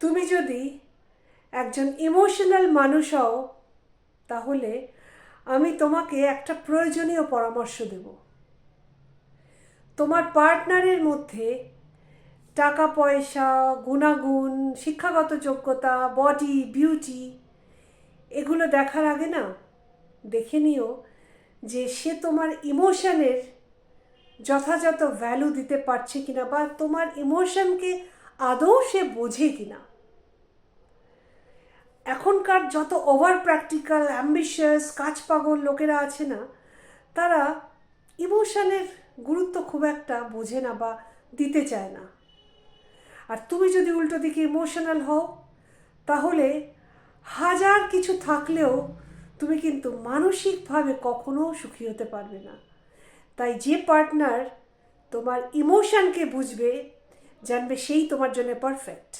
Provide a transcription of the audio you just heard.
তুমি যদি একজন ইমোশনাল মানুষ হও, তাহলে আমি তোমাকে একটা প্রয়োজনীয় পরামর্শ দেব। তোমার পার্টনারের মধ্যে টাকা পয়সা, গুণাগুণ, শিক্ষাগত যোগ্যতা, বডি, বিউটি এগুলো দেখার আগে না দেখে নিও যে সে তোমার ইমোশনের যথাযথ ভ্যালু দিতে পারছে কিনা, বা তোমার ইমোশনকে আদৌ সে বোঝে কিনা। এখনকার যত ওভার প্র্যাকটিক্যাল, অ্যাম্বিশিয়াস, কাজ পাগল লোকেরা আছে না, তারা ইমোশনের গুরুত্ব খুব একটা বোঝে না বা দিতে চায় না। আর তুমি যদি উল্টো দিকে ইমোশনাল হও, তাহলে হাজার কিছু থাকলেও তুমি কিন্তু মানসিকভাবে কখনো সুখী হতে পারবে না। তাই যে পার্টনার তোমার ইমোশনকে বুঝবে, জানবে সেই তোমার জন্য পারফেক্ট।